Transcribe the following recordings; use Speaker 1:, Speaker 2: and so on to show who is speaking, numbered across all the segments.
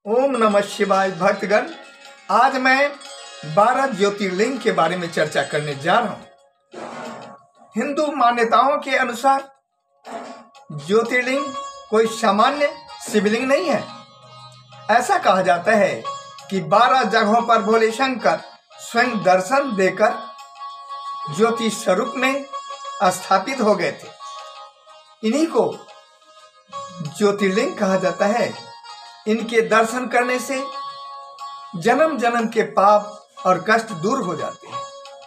Speaker 1: ओम नमः शिवाय। भक्तगण, आज मैं 12 ज्योतिर्लिंग के बारे में चर्चा करने जा रहा हूं। हिंदू मान्यताओं के अनुसार ज्योतिर्लिंग कोई सामान्य शिवलिंग नहीं है। ऐसा कहा जाता है कि 12 जगहों पर भोले शंकर स्वयं दर्शन देकर ज्योति स्वरूप में स्थापित हो गए थे। इन्हीं को ज्योतिर्लिंग कहा जाता है। इनके दर्शन करने से जन्म जन्म के पाप और कष्ट दूर हो जाते हैं।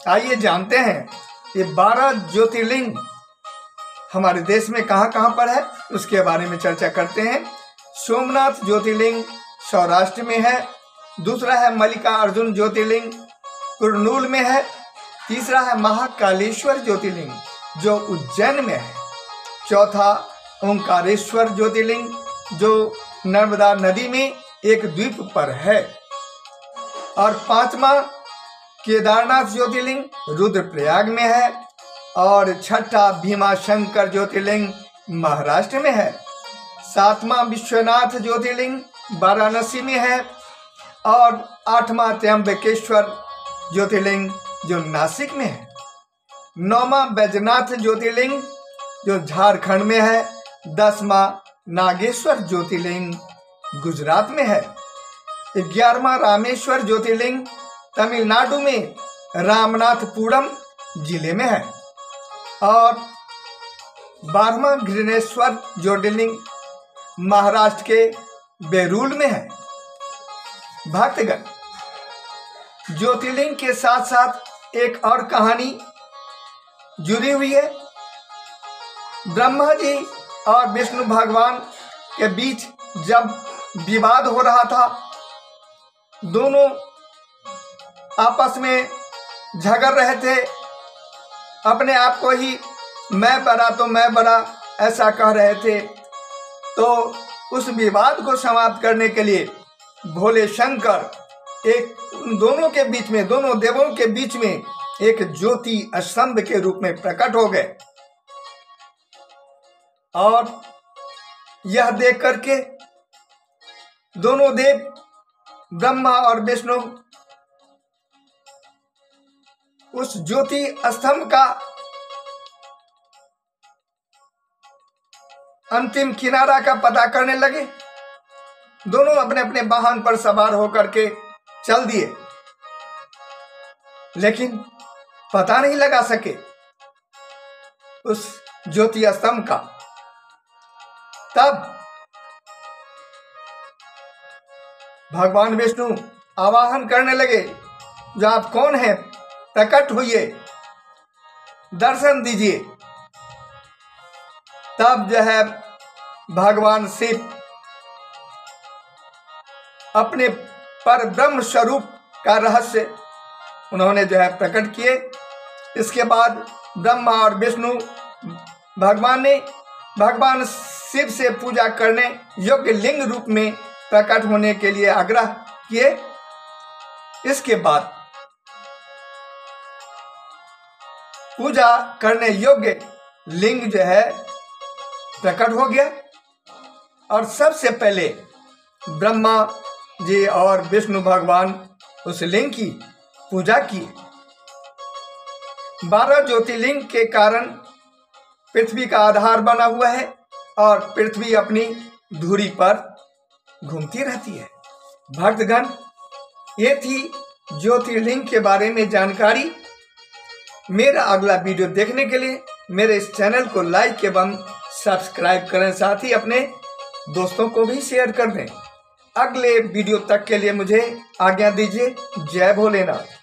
Speaker 1: आइए जानते हैं ये 12 ज्योतिर्लिंग हमारे देश में कहाँ कहाँ पर है, उसके बारे में चर्चा करते हैं। सोमनाथ ज्योतिर्लिंग सौराष्ट्र में है। दूसरा है मल्लिकार्जुन ज्योतिर्लिंग कुरनूल में है। तीसरा है महाकालेश्वर ज्योतिर्लिंग जो उज्जैन में है। चौथा ओंकारेश्वर ज्योतिर्लिंग जो नर्मदा नदी में एक द्वीप पर है। और पांचवा केदारनाथ ज्योतिर्लिंग रुद्रप्रयाग में है। और छठा भीमाशंकर ज्योतिर्लिंग महाराष्ट्र में है। सातवां विश्वनाथ ज्योतिर्लिंग वाराणसी में है। और आठवां त्र्यंबकेश्वर ज्योतिर्लिंग जो नासिक में है। नौवां बैजनाथ ज्योतिर्लिंग जो झारखंड में है। 10वां नागेश्वर ज्योतिर्लिंग गुजरात में है। 11वां रामेश्वर ज्योतिर्लिंग तमिलनाडु में रामनाथपुरम जिले में है। और 12वां घृणेश्वर ज्योतिर्लिंग महाराष्ट्र के बेरूल में है। भक्तगण, ज्योतिर्लिंग के साथ साथ एक और कहानी जुड़ी हुई है। ब्रह्मा जी और विष्णु भगवान के बीच जब विवाद हो रहा था, दोनों आपस में झगड़ रहे थे। अपने आप को ही मैं बड़ा तो मैं बड़ा ऐसा कह रहे थे। तो उस विवाद को समाप्त करने के लिए भोले शंकर एक दोनों के बीच में, दोनों देवों के बीच में एक ज्योति स्तंभ के रूप में प्रकट हो गए। और यह देख करके दोनों देव ब्रह्मा और विष्णु उस ज्योति स्तंभ का अंतिम किनारा का पता करने लगे। दोनों अपने अपने वाहन पर सवार होकर के चल दिए, लेकिन पता नहीं लगा सके उस ज्योति स्तंभ का। तब भगवान विष्णु आवाहन करने लगे, जो आप कौन हैं, प्रकट होइए, दर्शन दीजिए। तब जो है भगवान शिव अपने पर ब्रह्म स्वरूप का रहस्य उन्होंने जो है प्रकट किए। इसके बाद ब्रह्मा और विष्णु भगवान शिव से पूजा करने योग्य लिंग रूप में प्रकट होने के लिए आग्रह किए। इसके बाद पूजा करने योग्य लिंग जो है प्रकट हो गया। और सबसे पहले ब्रह्मा जी और विष्णु भगवान उस लिंग की पूजा की। 12 ज्योतिर्लिंग के कारण पृथ्वी का आधार बना हुआ है और पृथ्वी अपनी धुरी पर घूमती रहती है। भक्तगण, ये थी ज्योतिर्लिंग के बारे में जानकारी। मेरा अगला वीडियो देखने के लिए मेरे इस चैनल को लाइक एवं सब्सक्राइब करें, साथ ही अपने दोस्तों को भी शेयर कर दें। अगले वीडियो तक के लिए मुझे आज्ञा दीजिए। जय भोलेनाथ।